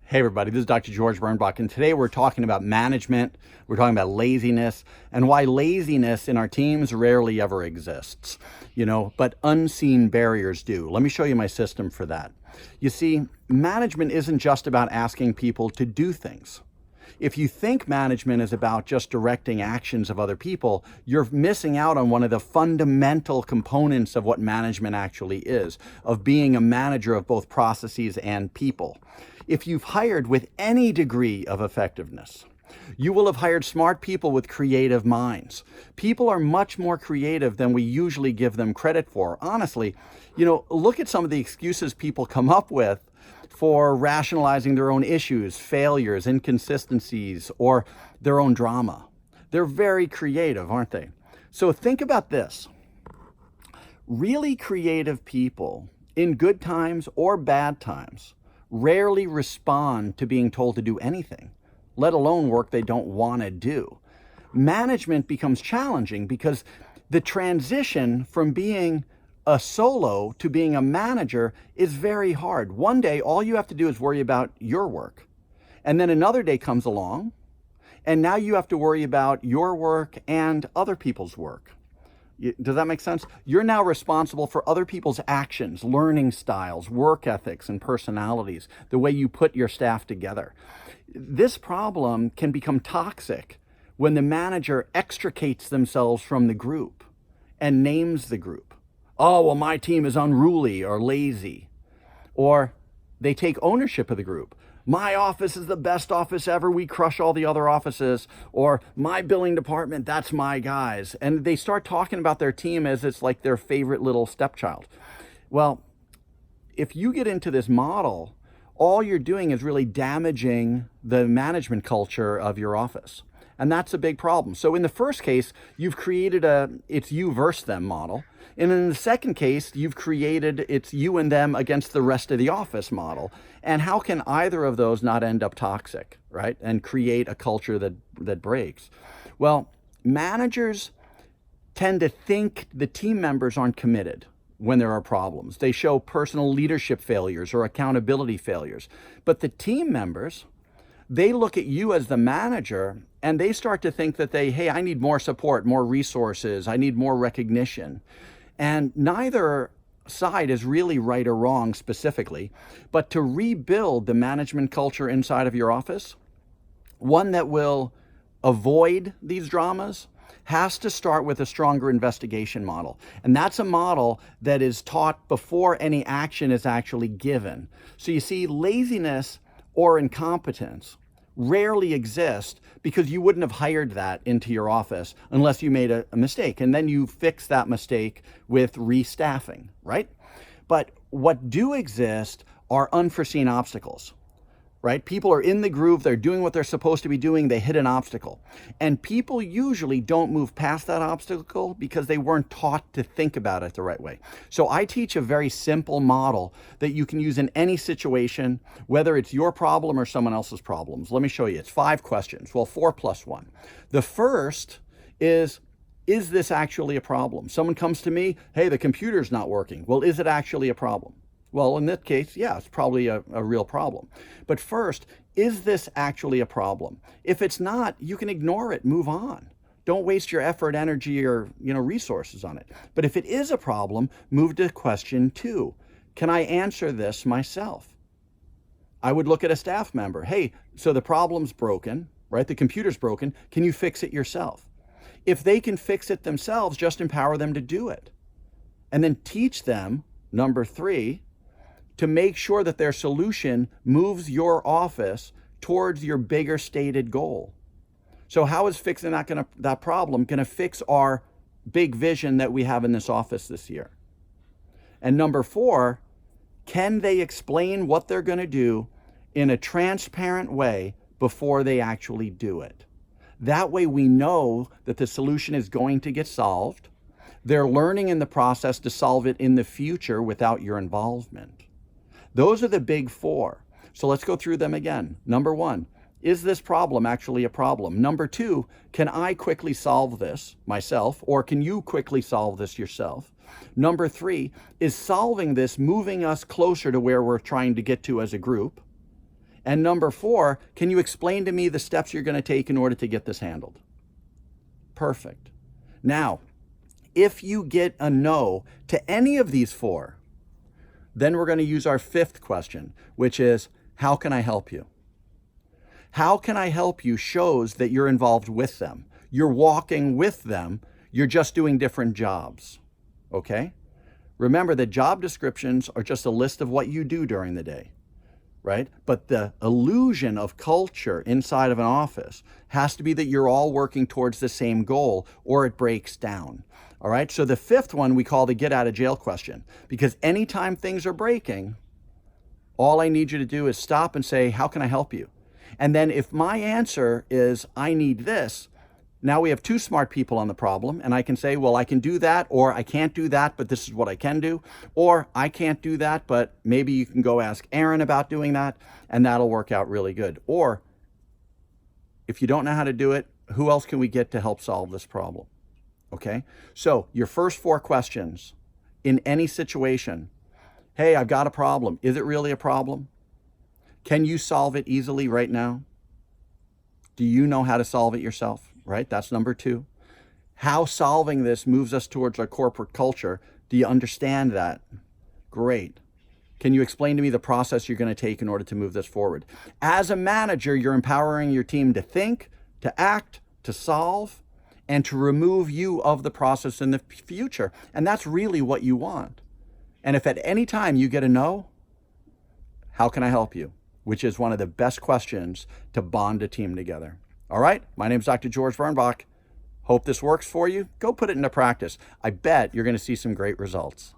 Hey everybody, this is Dr. George Birnbach, and today we're talking about management, we're talking about laziness, and why laziness in our teams rarely ever exists, but unseen barriers do. Let me show you my system for that. You see, management isn't just about asking people to do things. If you think management is about just directing actions of other people, you're missing out on one of the fundamental components of what management actually is, of being a manager of both processes and people. If you've hired with any degree of effectiveness, you will have hired smart people with creative minds. People are much more creative than we usually give them credit for. Honestly, look at some of the excuses people come up with for rationalizing their own issues, failures, inconsistencies, or their own drama. They're very creative, aren't they? So think about this. Really creative people, in good times or bad times, rarely respond to being told to do anything, let alone work they don't want to do. Management becomes challenging because the transition from being a solo to being a manager is very hard. One day, all you have to do is worry about your work. And then another day comes along, and now you have to worry about your work and other people's work. Does that make sense? You're now responsible for other people's actions, learning styles, work ethics, and personalities, the way you put your staff together. This problem can become toxic when the manager extricates themselves from the group and names the group. Oh, well, my team is unruly or lazy. Or they take ownership of the group. My office is the best office ever. We crush all the other offices. Or my billing department, that's my guys. And they start talking about their team as it's like their favorite little stepchild. Well, if you get into this model, all you're doing is really damaging the management culture of your office. And that's a big problem. So in the first case, you've created it's you versus them model. And in the second case, you've created it's you and them against the rest of the office model. And how can either of those not end up toxic, right? And create a culture that breaks? Well, managers tend to think the team members aren't committed when there are problems. They show personal leadership failures or accountability failures. But the team members, they look at you as the manager and they start to think that hey, I need more support, more resources, I need more recognition. And neither side is really right or wrong specifically, but to rebuild the management culture inside of your office, one that will avoid these dramas, has to start with a stronger investigation model. And that's a model that is taught before any action is actually given. So you see, laziness or incompetence rarely exist because you wouldn't have hired that into your office unless you made a mistake. And then you fix that mistake with restaffing, right? But what do exist are unforeseen obstacles, right? People are in the groove, they're doing what they're supposed to be doing, they hit an obstacle. And people usually don't move past that obstacle because they weren't taught to think about it the right way. So I teach a very simple model that you can use in any situation, whether it's your problem or someone else's problems. Let me show you. It's 5 questions. Well, 4 plus 1. The first is this actually a problem? Someone comes to me, hey, the computer's not working. Well, is it actually a problem? Well, in that case, yeah, it's probably a real problem. But first, is this actually a problem? If it's not, you can ignore it, move on. Don't waste your effort, energy, or resources on it. But if it is a problem, move to question 2. Can I answer this myself? I would look at a staff member. Hey, so the problem's broken, right? The computer's broken. Can you fix it yourself? If they can fix it themselves, just empower them to do it. And then teach them, number 3, to make sure that their solution moves your office towards your bigger stated goal. So how is fixing that problem going to fix our big vision that we have in this office this year? And number 4, can they explain what they're going to do in a transparent way before they actually do it? That way we know that the solution is going to get solved. They're learning in the process to solve it in the future without your involvement. Those are the big 4. So let's go through them again. Number 1, is this problem actually a problem? Number 2, can I quickly solve this myself, or can you quickly solve this yourself? Number 3, is solving this moving us closer to where we're trying to get to as a group? And number 4, can you explain to me the steps you're going to take in order to get this handled? Perfect. Now, if you get a no to any of these 4, then we're going to use our 5th question, which is, how can I help you? How can I help you shows that you're involved with them. You're walking with them. You're just doing different jobs. Okay? Remember that job descriptions are just a list of what you do during the day, right? But the illusion of culture inside of an office has to be that you're all working towards the same goal, or it breaks down. All right? So the 5th one we call the get out of jail question, because anytime things are breaking, all I need you to do is stop and say, how can I help you? And then if my answer is, I need this, now we have 2 smart people on the problem, and I can say, well, I can do that, or I can't do that, but this is what I can do. Or I can't do that, but maybe you can go ask Aaron about doing that, and that'll work out really good. Or if you don't know how to do it, who else can we get to help solve this problem? Okay? So your first 4 questions in any situation: hey, I've got a problem. Is it really a problem? Can you solve it easily right now? Do you know how to solve it yourself? Right? That's number 2. How solving this moves us towards our corporate culture. Do you understand that? Great. Can you explain to me the process you're going to take in order to move this forward? As a manager, you're empowering your team to think, to act, to solve, and to remove you of the process in the future. And that's really what you want. And if at any time you get a no, how can I help you? Which is one of the best questions to bond a team together. All right, my name is Dr. George Birnbach. Hope this works for you. Go put it into practice. I bet you're going to see some great results.